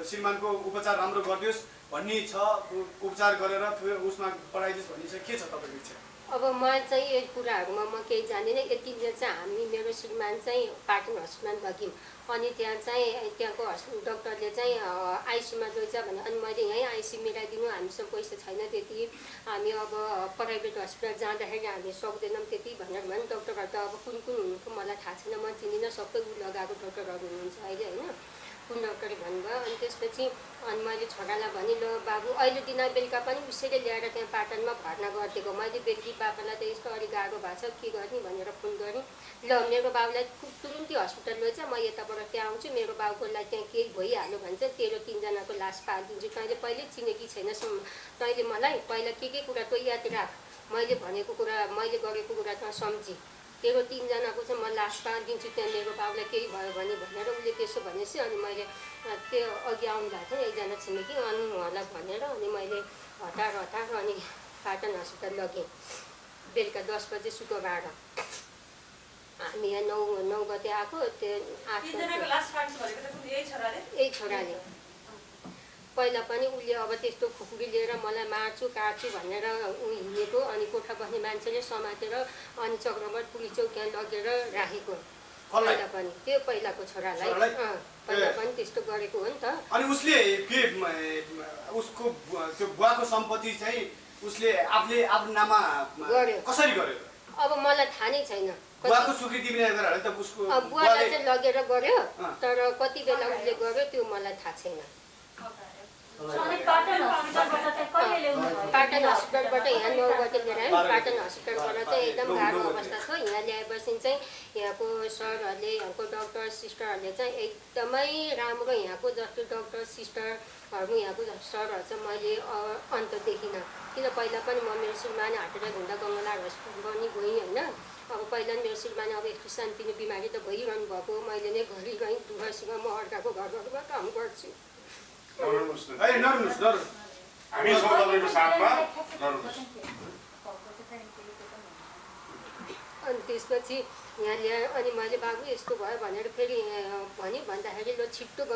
[SPEAKER 3] श्रीमानको उपचार राम्रो गरिदियोस् भन्ने छ, उपचार गरेर उसमा बढाइदियोस् भन्ने छ, के छ तपाईँको इच्छा?
[SPEAKER 2] अब म चाहिँ यो कुराहरूमा म केही जान्दिनँ। यति बेला चाहिँ हामी मेरो श्रीमान चाहिँ पाटन हस्पिटल लग्यौँ अनि त्यहाँ चाहिँ त्यहाँको डक्टरले चाहिँ आइसियूमा लैजा भने अनि मैले यहीँ आइसियू मिलाइदिनु, हामीसँग पैसा छैन त्यति, हामी अब प्राइभेट हस्पिटल जाँदाखेरि हामी सक्दैनौँ त्यति भनेर भने डक्टरहरू त अब कुन कुन हुनुको मलाई थाहा छैन, म चिनिनँ, सबै उ लगाएको डक्टरहरू हुनुहुन्छ अहिले होइन, कुन डक्टरले भन्नुभयो। अनि त्यसपछि अनि मैले छोरालाई भने ल बाबु अहिले दिन बेलुका पनि उसैले ल्याएर त्यहाँ पाटनमा भर्ना गरिदिएको। मैले बेलुकी बाबालाई त यस्तो अलिक गाह्रो भएको छ के गर्ने भनेर फोन गरेँ। ल मेरो बाबुलाई तुरुन्तै हस्पिटल लैजा, म यताबाट त्यहाँ आउँछु, मेरो बाबुकोलाई त्यहाँ केही भइहाल्यो भने चाहिँ तेरो 3 जनाको लास पारिदिन्छु, तैँले पहिले चिनेकी छैनस्, तैँले मलाई पहिला के कुरा तँ याद राख, मैले भनेको कुरा मैले गरेको कुरा त सम्झी, तेरो 3 जनाको चाहिँ म लास पारिदिन्छु, त्यहाँ मेरो बाबुलाई केही भयो भने भनेर उसले त्यसो भनेपछि अनि मैले त्यो अघि आउनु भएको थियो एकजना छिमेकी अनि उहाँलाई भनेर अनि मैले हतार अनि पाटन हस्पिटल लगेँ। बेलुका 10 बजे शुक्रबार हामी यहाँ 9 गते आएको, त्यो 8 यही छोराले पहिला पनि उसले अब त्यस्तो खुकुरी लिएर मलाई मार्छु काट्छु भनेर ऊ हिँडेको, अनि कोठा बस्ने मान्छेले समातेर अनि चक्रवत पुलिस चौक त्यहाँ लगेर राखेको पहिला पनि, त्यो पहिलाको छोरालाई पहिला पनि त्यस्तो गरेको हो नि त।
[SPEAKER 3] अनि उसले के उसको त्यो बुवाको सम्पत्ति चाहिँ उसले आफूले आफ्नो नाममा
[SPEAKER 2] गर्यो,
[SPEAKER 3] कसरी गर्यो?
[SPEAKER 2] अब मलाई थाहा नै छैन।
[SPEAKER 3] बुवाको स्वीकृति बिना गरेर त उसको
[SPEAKER 2] बुवालाई चाहिँ लगेर गर्यो, तर कति बेला उसले गर्यो त्यो मलाई थाहा छैन। पाटन हस्पिटलबाट यहाँ 9 गते लिएर आयौँ। पाटन हस्पिटलबाट चाहिँ एकदम गाह्रो अवस्था छ, यहाँ ल्याएपछि चाहिँ यहाँको सरहरूले यहाँको डक्टर सिस्टरहरूले चाहिँ एकदमै राम्रो, यहाँको जस्तो डक्टर सिस्टरहरू यहाँको सरहरू चाहिँ मैले अन्त देखिनँ। किन पहिला पनि म मेरो श्रीमान हाटेर घुम्दा गङ्गालाल हस्पिटल पनि गएँ होइन, अब पहिला मेरो श्रीमान अब यस्तो सानोतिनो बिमारी त भइरहनु भएको, मैले नै घरि गएँ दुःखसँग, म अर्काको घरहरूमा काम गर्छु।
[SPEAKER 1] हामी छौँ तपाईँको साथमा,
[SPEAKER 2] अनि त्यसपछि यहाँ ल्याएँ अनि मैले बाबु यस्तो भयो भनेर फेरि भन्दाखेरि ल छिट्टो के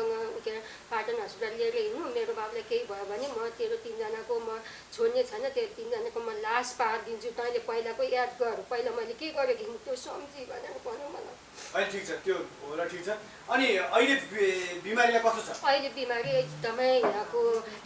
[SPEAKER 2] अरे पाटन हस्पिटल लिएर हिँड्नु, मेरो बाबुलाई केही भयो भने म तेरो 3 जनाको म छोड्ने छैन, तेरो 3 जनाको म लास पारिदिन्छु, तैँले पहिलाको याद गर, पहिला मैले के गरेको थिएँ त्यो सम्झी भनेर भन्नु मलाई।
[SPEAKER 3] अहिले ठिक छ, त्यो होला ठिक छ। अनि अहिले बिमारीलाई कस्तो छ? अहिले
[SPEAKER 2] बिमारी एकदमै यहाँको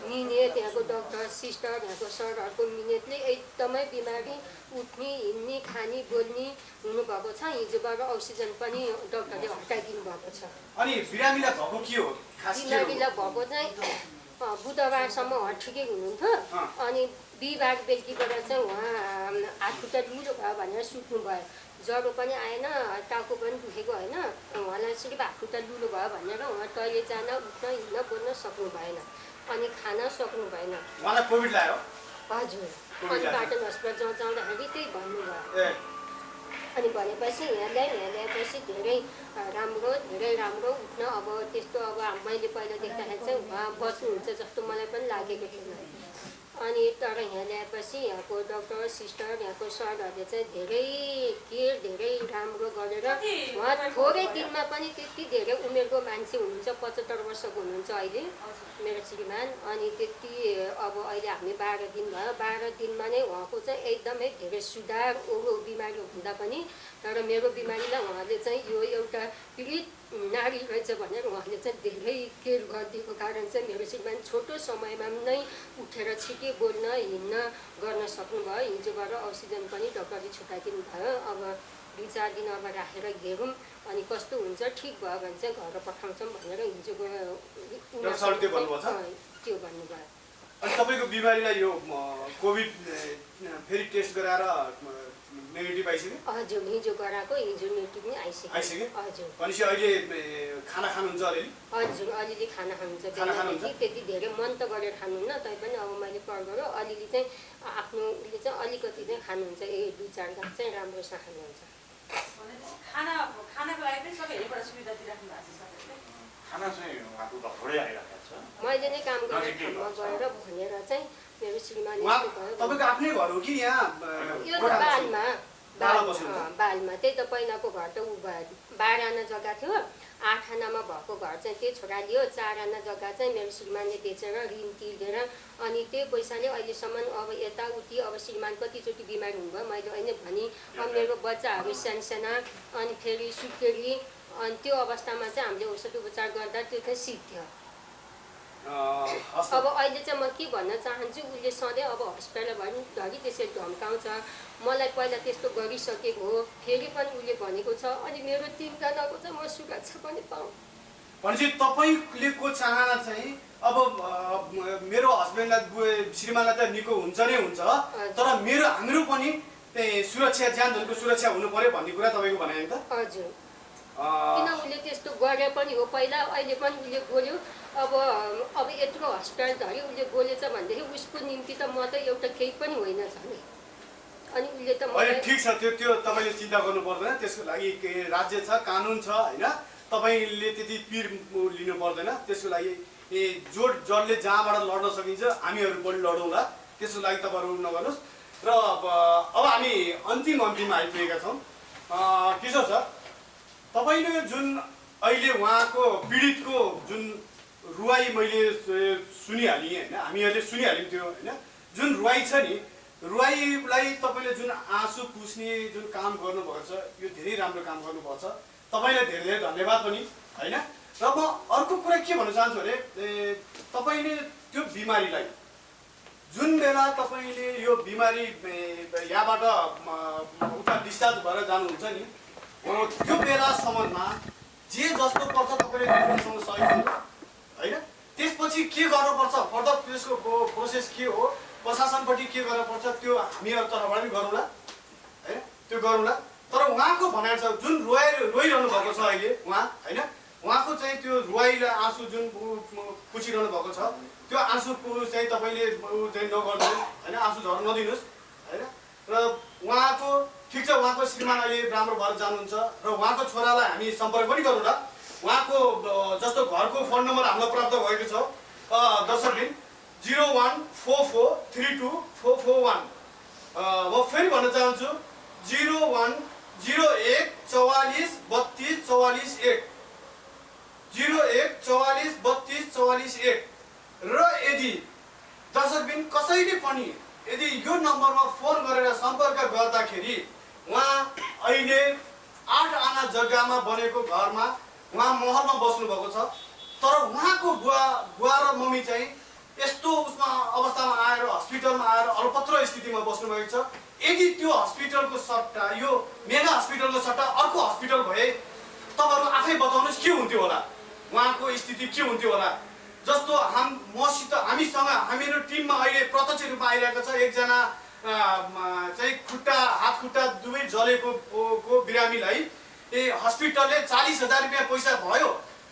[SPEAKER 2] मिहिनेत, त्यहाँको डक्टर सिस्टर यहाँको सरहरूको मिहिनेतले एकदमै बिमारी उठ्ने हिँड्ने खाने बोल्ने हुनुभएको छ। हिजोबाट अक्सिजन पनि डक्टरले हटाइदिनु भएको छ।
[SPEAKER 3] अनि बिरामीलाई भएको के हो?
[SPEAKER 2] बिमारीलाई भएको चाहिँ बुधबारसम्म ठिकै हुनुहुन्थ्यो, अनि बिहिबार बेलुकीबाट चाहिँ उहाँ हात खुट्टा लुलो भयो भनेर सुत्नु भयो, ज्वरो पनि आएन, टाउको पनि दुखेको होइन, उहाँलाई सिर्फ हात खुट्टा लुलो भयो भनेर उहाँ टोइलेट जान उठ्न हिँड्न बोल्न सक्नु भएन, अनि खान सक्नु भएन।
[SPEAKER 3] उहाँलाई कोभिड लाग्यो?
[SPEAKER 2] हजुर, अनि पाटन हस्पिटल जाँदाखेरि त्यही भन्नुभयो। अनि भनेपछि यहाँ ल्याएपछि धेरै राम्रो उठ्न, अब त्यस्तो अब मैले पहिला देख्दाखेरि चाहिँ उहाँ बस्नुहुन्छ जस्तो मलाई पनि लागेको थिएन। अनि तर यहाँ ल्याएपछि यहाँको डक्टर सिस्टर यहाँको सरहरूले चाहिँ धेरै राम्रो गरेर उहाँ थोरै दिनमा पनि त्यति धेरै उमेरको मान्छे हुनुहुन्छ, 75 वर्षको हुनुहुन्छ अहिले मेरो श्रीमान। अनि त्यति अब अहिले हामी 12 दिन भयो, 12 दिनमा नै उहाँको चाहिँ एकदमै धेरै सुधार, अरू बिमारी हुँदा पनि, तर मेरो बिमारीलाई उहाँले चाहिँ यो एउटा पीडित नारी रहेछ भनेर उहाँले चाहिँ धेरै केयर गरिदिएको कारण चाहिँ मेरो श्रीमान छोटो समयमा नै उठेर छिटै बोल्न हिँड्न गर्न सक्नुभयो। हिजोबाट अक्सिजन पनि डक्टरले छुट्याइदिनु भयो, अब 2-4 दिन अब राखेर हेरौँ, अनि कस्तो हुन्छ ठिक भयो भने चाहिँ घर पठाउँछौँ भनेर हिजोको त्यो भन्नुभयो।
[SPEAKER 3] अनि तपाईँको बिमारीलाई यो कोभिड फेरि टेस्ट गराएर नेगेटिभ आइसक्यो?
[SPEAKER 2] हजुर, हिजो गराएको, हिजो नेगेटिभ नै आइसक्यो। हजुर,
[SPEAKER 3] भनेपछि अहिले खाना खानुहुन्छ अलिअलि?
[SPEAKER 2] हजुर, अलिअलि खाना खानुहुन्छ, त्यति धेरै मन त गरेर खानुहुन्न, तैपनि अब मैले कर गरेँ अलिअलि चाहिँ आफ्नो उसले चाहिँ अलिकति चाहिँ खानुहुन्छ, 2-4 गाँठ चाहिँ राम्रोसँग खानुहुन्छ।
[SPEAKER 4] खानाको लागि पनि सबै हेरबाट सुविधा दिइराख्नु भएको छ सरकारले?
[SPEAKER 1] खाना चाहिँ उहाँको घरबाटै आइरहेको छ,
[SPEAKER 2] मैले नै काम गरेर गएर भनेर चाहिँ मेरो श्रीमान
[SPEAKER 3] तपाईँको आफ्नै घर हो कि यहाँ?
[SPEAKER 2] यो त बानमा
[SPEAKER 3] बाह्र बस्नु
[SPEAKER 2] बालमा त्यही त पहिलाको घर त ऊ 12 आना जग्गा थियो, 8 आनामा भएको घर चाहिँ त्यो छोरा लियो, 4 आना जग्गा चाहिँ मेरो श्रीमानले बेचेर ऋण तिरेर अनि त्यही पैसाले अहिलेसम्म अब यताउति अब श्रीमान कतिचोटि बिमार हुनुभयो मैले अहिले भने अब मेरो बच्चाहरू सानसाना अनि फेरि सुत्केरी अनि त्यो अवस्थामा चाहिँ हामीले औषध उपचार गर्दा त्यो चाहिँ सिद्धि अब अहिले चाहिँ म के भन्न चाहन्छु उसले सधैँ अब हस्पिटलभरि त्यसरी धम्काउँछ मलाई पहिला त्यस्तो गरिसकेको हो फेरि पनि उसले भनेको छ अनि मेरो 3 जनाको चाहिँ म सुरक्षा पनि पाऊँ
[SPEAKER 3] भनेपछि तपाईँले को चाहना चाहिँ अब मेरो हस्बेन्डलाई श्रीमानलाई त निको हुन्छ नै हुन्छ तर हाम्रो पनि सुरक्षा ज्यानधनको सुरक्षा हुनु पर्यो भन्ने कुरा तपाईँको भनाइ त
[SPEAKER 2] हजुर किन उसले त्यस्तो गरे पनि हो पहिला अहिले पनि उसले बोल्यो अब यत्रो हस्पिटल धरि उसले बोलेछ भनेदेखि उसको निम्ति त म त एउटा केही पनि होइन झन् अनि उसले त
[SPEAKER 3] अहिले ठिक छ त्यो तपाईँले चिन्ता गर्नु पर्दैन त्यसको लागि राज्य छ कानुन छ होइन तपाईँले त्यति पिर लिनु पर्दैन त्यसको लागि जसले जहाँबाट लड्न सकिन्छ हामीहरू पनि लडौँला त्यसको लागि तपाईँहरू नगर्नुहोस् र अब हामी अन्तिममा आइपुगेका छौँ किशोर सर तपाईँले जुन अहिले उहाँको पीडितको जुन रुवाई मैले सुनिहालेँ होइन हामीहरूले सुनिहाल्यौँ त्यो होइन जुन रुवाई छ नि रुवाईलाई तपाईँले जुन आँसु पुस्ने जुन काम गर्नुभएको छ यो धेरै राम्रो काम गर्नुभएको छ तपाईँलाई धेरै धेरै धन्यवाद पनि होइन र म अर्को कुरा के भन्न चाहन्छु भने तपाईँले त्यो बिमारीलाई जुन बेला तपाईँले यो बिमारी यहाँबाट उता डिस्चार्ज भएर जानुहुन्छ नि त्यो बेलासम्ममा जे जस्तो पर्छ तपाईँले त्योसँग सहयोग गर्नुहोस् होइन त्यसपछि के गर्नुपर्छ फर्दर त्यसको प्रोसेस के हो प्रशासनपट्टि के गर्नुपर्छ त्यो हामीहरू तर्फबाट पनि गरौँला होइन त्यो गरौँला तर उहाँको भनाइ छ जुन रोइरहनु भएको छ अहिले उहाँ होइन उहाँको चाहिँ त्यो रुवाईलाई आँसु जुन पुछिरहनु भएको छ त्यो आँसु चाहिँ तपाईँले चाहिँ नगर्नुहोस् होइन आँसु झर्न नदिनुहोस् होइन र उहाँको ठिक छ उहाँको श्रीमान अहिले राम्रो भएर जानुहुन्छ र उहाँको छोरालाई हामी सम्पर्क पनि गरौँला उहाँको जस्तो घरको फोन नम्बर हामीलाई प्राप्त भएको छ दर्शकबिन 014432441 म फेरि भन्न चाहन्छु 0144324441 0144324441 र यदि दर्शकबिन कसैले पनि यदि यो नम्बरमा फोन गरेर सम्पर्क गर्दाखेरि उहाँ अहिले 8 आना जग्गामा बनेको घरमा उहाँ महलमा बस्नु भएको छ तर उहाँको बुवा र मम्मी चाहिँ यस्तो उसमा अवस्थामा आएर हस्पिटलमा आएर अल्पत्र स्थितिमा बस्नु भएको छ यदि त्यो हस्पिटलको सट्टा यो मेगा हस्पिटलको सट्टा अर्को हस्पिटल भए तपाईहरु आफै बताउनुस् के हुन्थ्यो होला उहाँको स्थिति के हुन्थ्यो होला जस्तो मसित हामीसँग हामीहरु टिममा अहिले प्रत्यक्ष रूपमा आइरहेको छ एकजना चाहिँ खुट्टा हात खुट्टा दुवै जलेको बिरामीलाई हस्पिटलले 40,000 रुपैयाँ पैसा भयो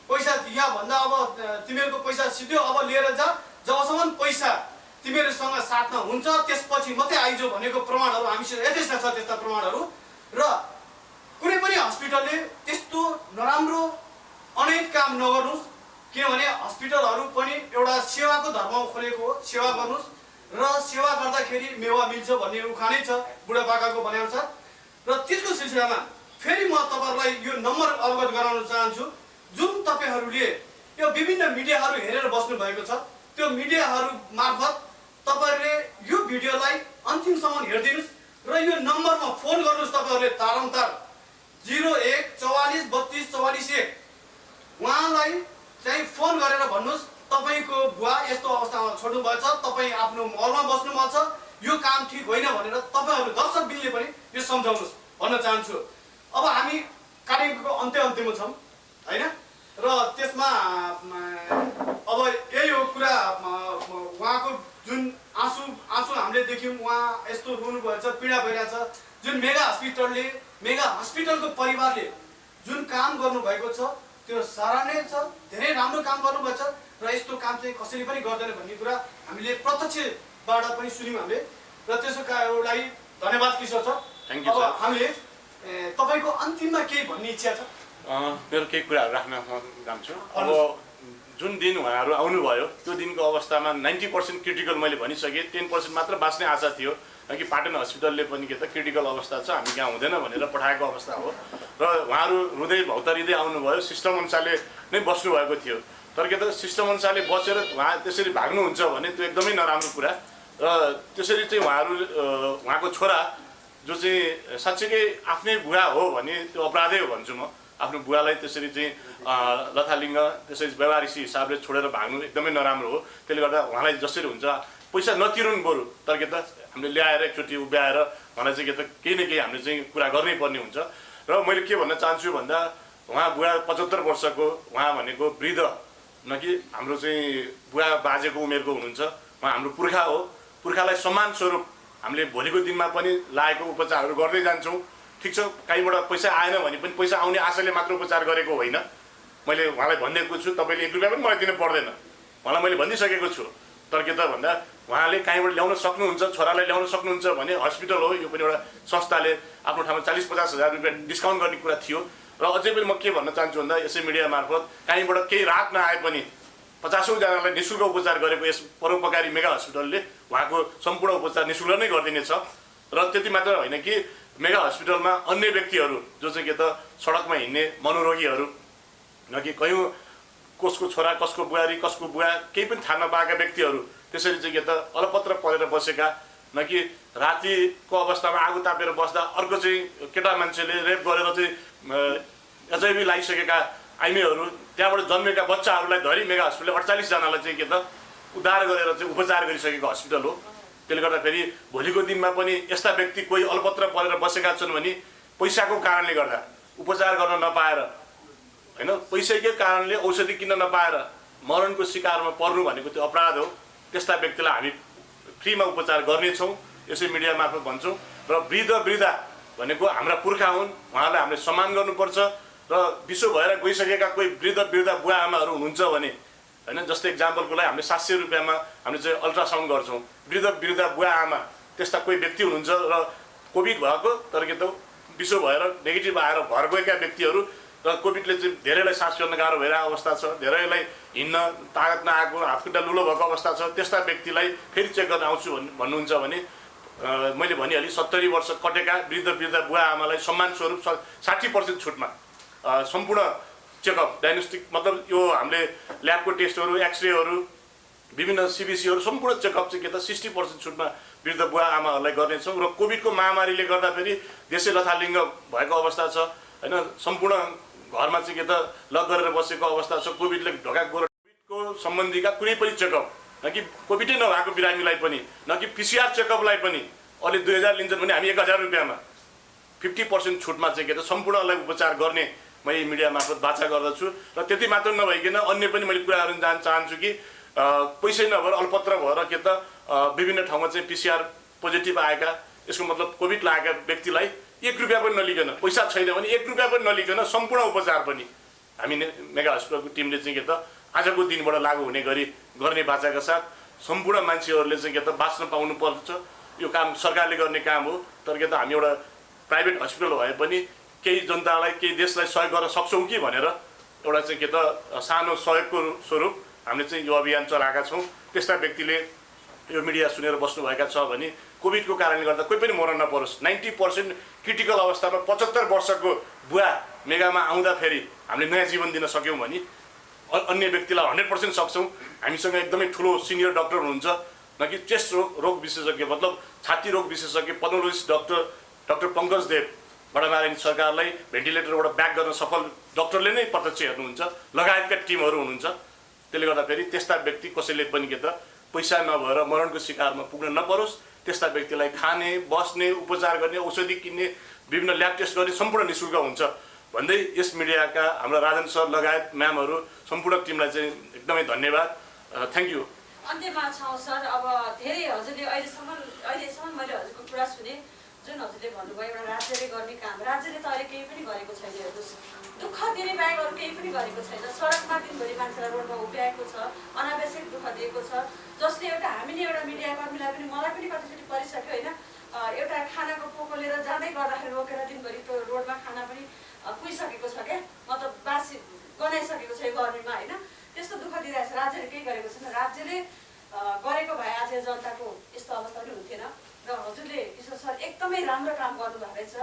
[SPEAKER 3] पैसा यहाँ भन्दा अब तिमीहरुको पैसा सिध्यो अब लिएर जा जबसम्म पैसा तिमीहरुसँग साथमा हुन्छ त्यसपछि मात्रै आइजो भनेको प्रमाणहरु हामीसँग यथेष्ट छ त्यस्ता प्रमाणहरु र कुनै पनि हस्पिटलले त्यस्तो नराम्रो अनैतिक काम नगर्नुस् किनभने हस्पिटलहरु पनि एउटा सेवाको धर्ममा खोलेको हो सेवा गर्नुस् र सेवा गर्दाखेरि मेवा मिल्छ भन्ने उखानै छ बुढापाकाको भनाइअनुसार र त्यसको सिलसिलामा फेरि म तपाईहरुलाई यो नम्बर अवगत गराउन चाहन्छु जुन तपाईहरुले यो विभिन्न मिडियाहरु हेरेर बस्नु भएको छ त्यो मिडियाहरु मार्फत तपाईहरुले यो भिडियोलाई अन्तिमसम्म हेर्दिनुस् र यो नम्बरमा फोन गर्नुस् तपाईहरुले तारन्तार 0144324441 उहाँलाई चाहिँ फोन गरेर भन्नुस् तपाईको बुवा यस्तो अवस्थामा छोड्नु भएछ तपाई आफ्नो महलमा बस्नु भएको छ यो काम ठीक होइन भनेर तपाईहरु दर्शकबिनले पनि यो सम्झाउनुस् भन्न चाहन्छु अब हामी कार्यक्रमको अन्त्यमा छौं हैन र त्यसमा अब यही हो कुरा उहाँको जुन आँसु हामीले देख्यौं उहाँ यस्तो रुनु भएछ पीडा भइरहेछ जुन मेगा हस्पिटलको परिवारले जुन काम गर्नु भएको छ त्यो सराहनीय छ धेरै राम्रो काम गर्नुभएको छ र यस्तो काम चाहिँ कसैले पनि गर्दैन भन्ने कुरा हामीले प्रत्यक्षबाट पनि सुन्यौं हामीले र त्यसको लागि धन्यवाद किशोर सर
[SPEAKER 1] थ्यांक यू
[SPEAKER 3] अब
[SPEAKER 1] सर
[SPEAKER 3] हामीले तपाईको अन्तिममा के भन्ने इच्छा छ
[SPEAKER 1] मेरो केही कुराहरु राख्न चाहन्छु अब जुन दिन उहाँहरु आउनुभयो त्यो दिनको अवस्थामा 90% क्रिटिकल मैले भनिसके 10% मात्र बाँच्ने आशा थियो कि पाटन हस्पिटलले पनि के त क्रिटिकल अवस्था छ, हामी कहाँ हुँदैन भनेर पठाएको अवस्था हो र उहाँहरू रुँदै भौतारिँदै आउनुभयो। सिस्टम अनुसारले नै बस्नुभएको थियो, तर के त सिस्टम अनुसारले बसेर उहाँ त्यसरी भाग्नुहुन्छ भने त्यो एकदमै नराम्रो कुरा। र त्यसरी चाहिँ उहाँको छोरा जो चाहिँ साँच्चीकै आफ्नै बुवा हो भने त्यो अपराधै हो भन्छु म। आफ्नो बुवालाई त्यसरी चाहिँ लथालिङ्ग त्यसरी व्यवहारिक हिसाबले छोडेर भाग्नु एकदमै नराम्रो हो। त्यसले गर्दा उहाँलाई जसरी हुन्छ पैसा नतिरुन् बरु, तर के त हामीले ल्याएर एकचोटि उभ्याएर उहाँलाई चाहिँ के त केही न केही हामीले चाहिँ कुरा गर्नै पर्ने हुन्छ। र मैले के भन्न चाहन्छु भन्दा उहाँ बुवा 75 वर्षको, उहाँ भनेको वृद्ध न कि हाम्रो चाहिँ बुवा बाजेको उमेरको हुनुहुन्छ। उहाँ हाम्रो पुर्खा हो। पुर्खालाई सम्मान स्वरूप हामीले भोलिको दिनमा पनि लागेको उपचारहरू गर्दै जान्छौँ। ठिक छ, कहीँबाट पैसा आएन भने पनि पैसा आउने आशाले मात्र उपचार गरेको होइन। मैले उहाँलाई भनिदिएको छु, तपाईँले 1 रुपियाँ पनि मलाई दिनु पर्दैन, उहाँलाई मैले भनिदिइसकेको छु। तर के त भन्दा उहाँले कहीँबाट ल्याउन सक्नुहुन्छ, छोरालाई ल्याउन सक्नुहुन्छ भने हस्पिटल हो, यो पनि एउटा संस्थाले आफ्नो ठाउँमा 40-50 हजार रुपियाँ डिस्काउन्ट गर्ने कुरा थियो। र अझै पनि म के भन्न चाहन्छु भन्दा यसै मिडिया मार्फत कहीँबाट केही राहत नआए पनि 50औं जनालाई निःशुल्क उपचार गरेको यस परोपकारी मेगा हस्पिटलले उहाँको सम्पूर्ण उपचार निःशुल्क नै गरिदिनेछ। र त्यति मात्र होइन कि मेगा हस्पिटलमा अन्य व्यक्तिहरू जो चाहिँ के त सडकमा हिँड्ने मनोरोगीहरू न कि कयौँ कसको छोरा, कसको बुहारी, कसको बुवा केही पनि थाहा नपाएका व्यक्तिहरू त्यसरी चाहिँ के त अलपत्र परेर बसेका, न कि रातिको अवस्थामा आगो तापेर बस्दा अर्को चाहिँ केटा मान्छेले रेप गरेर चाहिँ एचआइभी लागिसकेका आइमीहरू, त्यहाँबाट जन्मेका बच्चाहरूलाई धरी मेगा हस्पिटलले 48 जनालाई चाहिँ के त उद्धार गरेर चाहिँ उपचार गरिसकेको हस्पिटल हो। त्यसले गर्दाखेरि भोलिको दिनमा पनि यस्ता व्यक्ति कोही अलपत्र परेर बसेका छन् भने पैसाको कारणले गर्दा उपचार गर्न नपाएर होइन, पैसाकै कारणले औषधि किन्न नपाएर मरणको शिकारमा पर्नु भनेको त्यो अपराध हो। त्यस्ता व्यक्तिलाई हामी फ्रीमा उपचार गर्नेछौँ, यसै मिडिया मार्फत भन्छौँ। र वृद्धा भनेको हाम्रा पुर्खा हुन्, उहाँलाई हामीले सम्मान गर्नुपर्छ। र विश्व भएर गइसकेका कोही वृद्धा बुवा आमाहरू हुनुहुन्छ भने होइन, जस्तै इक्जाम्पलको लागि हामीले 700 रुपियाँमा हामीले चाहिँ अल्ट्रासाउन्ड गर्छौँ। वृद्धा बुवा आमा त्यस्ता कोही व्यक्ति हुनुहुन्छ र कोभिड भएको तर के त विश्व भएर नेगेटिभ आएर घर गएका व्यक्तिहरू र कोभिडले चाहिँ धेरैलाई सास फेर्न गाह्रो भइरहेको अवस्था छ, धेरैलाई हिँड्न तागत नआएको, हातखुट्टा लुलो भएको अवस्था छ। त्यस्ता व्यक्तिलाई फेरि चेक गर्न आउँछु भन्नुहुन्छ भने मैले भनिहालेँ 70 वर्ष कटेका वृद्ध बुवा आमालाई सम्मान स्वरूप 60% छुटमा सम्पूर्ण चेकअप डायग्नोस्टिक मतलब यो हामीले ल्याबको टेस्टहरू, एक्सरेहरू, विभिन्न सिबिसीहरू सम्पूर्ण चेकअप चाहिँ के त 60% छुटमा वृद्ध बुवा आमाहरूलाई गर्नेछौँ। र कोभिडको महामारीले गर्दाखेरि देशै लथालिङ्ग भएको अवस्था छ होइन, सम्पूर्ण घरमा चाहिँ के त लक गरेर बसेको अवस्था छ। कोभिडले ढोका गोर कोभिडको सम्बन्धीका कुनै पनि चेकअप, न कि कोभिडै नभएको बिरामीलाई पनि, न कि पिसिआर चेकअपलाई पनि अहिले 2000 लिन्छन् भने हामी 1000 रुपियाँमा 50% छुटमा चाहिँ के त सम्पूर्णलाई उपचार गर्ने म यही मिडिया मार्फत बाचा गर्दछु। र त्यति मात्र नभइकन अन्य पनि मैले कुराहरू जान्न चाहन्छु कि पैसै नभएर अल्पत्र भएर के त विभिन्न ठाउँमा चाहिँ पिसिआर पोजिटिभ आएका, यसको मतलब कोभिड लागेका व्यक्तिलाई 1 रुपियाँ पनि नलिकन, पैसा छैन भने 1 रुपियाँ पनि नलिकन सम्पूर्ण उपचार पनि हामी मेगा हस्पिटलको टिमले चाहिँ के त आजको दिनबाट लागू हुने गरी गर्ने बाचाका साथ सम्पूर्ण मान्छेहरूले चाहिँ के त बाँच्न पाउनुपर्छ। यो काम सरकारले गर्ने काम हो, तर के त हामी एउटा प्राइभेट हस्पिटल भए पनि केही जनतालाई केही देशलाई सहयोग गर्न सक्छौँ कि भनेर एउटा चाहिँ के त सानो सहयोगको स्वरूप हामीले चाहिँ यो अभियान चलाएका छौँ। त्यस्ता व्यक्तिले यो मिडिया सुनेर बस्नुभएका छ भने कोभिडको कारणले गर्दा कोही पनि मर्न नपरोस्। 90% क्रिटिकल अवस्थामा 75 वर्षको बुवा मेगामा आउँदाखेरि हामीले नयाँ जीवन दिन सक्यौँ भने अन्य व्यक्तिलाई 100% सक्छौँ। हामीसँग एकदमै ठुलो सिनियर डक्टर हुनुहुन्छ, न कि चेस्ट रोग विशेषज्ञ मतलब छाती रोग विशेषज्ञ पल्मोलोजिस्ट डाक्टर पङ्कज देव बडामारिनी सरकारलाई भेन्टिलेटरबाट ब्याक गर्न सफल डक्टरले नै प्रत्यक्ष हेर्नुहुन्छ, लगायतका टिमहरू हुनुहुन्छ। त्यसले गर्दाखेरि त्यस्ता व्यक्ति कसैले पनि के त पैसा नभएर मरणको शिकारमा पुग्न नपरोस्। त्यस्ता व्यक्तिलाई खाने, बस्ने, उपचार गर्ने, औषधि किन्ने, विभिन्न ल्याब टेस्ट गर्ने सम्पूर्ण निःशुल्क हुन्छ भन्दै यस मिडियाका हाम्रा राजन सर लगायत म्यामहरू सम्पूर्ण टिमलाई चाहिँ एकदमै धन्यवाद। Thank you.
[SPEAKER 4] अन्त्यमा छौँ सर, अब धेरै हजुरले अहिलेसम्म मैले हजुरको कुरा सुने, जुन हजुरले भन्नुभयो एउटा राज्यले गर्ने काम, राज्यले त अहिले केही पनि गरेको छैन। हेर्नुहोस्, दुःख दिने बाहेक अरू केही पनि गरेको छैन। सडकमा दिनभरि मान्छेलाई रोडमा उभ्याएको छ, अनावश्यक दुःख दिएको छ, जसले एउटा हामीले एउटा मिडियाकर्मीलाई पनि मलाई पनि कतिचोटि परिसक्यो होइन, एउटा खानाको पोको लिएर जाँदै गर्दाखेरि रोकेर दिनभरि त्यो रोडमा खाना पनि कुहिसकेको छ क्या, मतलब बासी गनाइसकेको छ यो गर्मीमा होइन। त्यस्तो दुःख दिइरहेको छ, राज्यले केही गरेको छैन। राज्यले गरेको भए आज जनताको यस्तो अवस्था पनि हुन्थेन। र हजुरले किशोर सर एकदमै राम्रो काम गर्नुभएको रहेछ।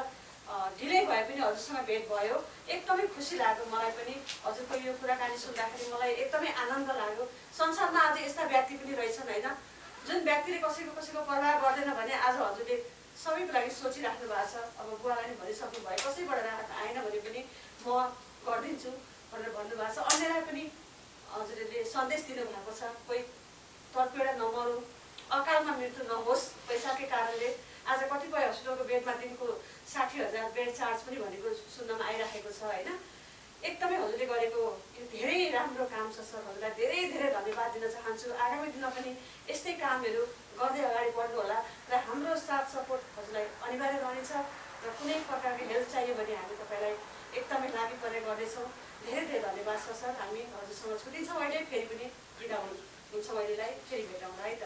[SPEAKER 4] ढिलै भए पनि हजुरसँग भेट भयो, एकदमै खुसी लाग्यो मलाई पनि। हजुरको यो कुराकानी सुन्दाखेरि मलाई एकदमै आनन्द लाग्यो। संसारमा आज यस्ता व्यक्ति पनि रहेछन् होइन, जुन व्यक्तिले कसैको परवाह गर्दैन भने आज हजुरले सबैको लागि सोचिराख्नु भएको छ। अब बुवालाई नि भनिसक्नु भयो, कसैबाट राहत आएन भने पनि म गरिदिन्छु भनेर भन्नुभएको छ। अन्यलाई पनि हजुरले सन्देश दिनुभएको छ, कोही तर्पेर नमरौँ, अकालमा मृत्यु नहोस् पैसाकै कारणले। आज कतिपय हस्पिटलको बेडमा दिनको 60,000 बेड चार्ज पनि भनेको सुन्नमा आइराखेको छ होइन। एकदमै हजुरले गरेको यो धेरै राम्रो काम छ सर, हजुरलाई धेरै धेरै धन्यवाद दिन चाहन्छु। आगामी दिनमा पनि यस्तै कामहरू गर्दै अगाडि बढ्नु होला र हाम्रो साथ सपोर्ट हजुरलाई अनिवार्य रहनेछ र कुनै प्रकारको हेल्प चाहियो भने हामी तपाईँलाई एकदमै लागि परेर गर्नेछौँ। धेरै धेरै धन्यवाद छ सर। हामी हजुरसँग छुट्टिन्छौँ अहिले, फेरि पनि बिदा हुन्छौँ अहिलेलाई, फेरि भेटौँला है त।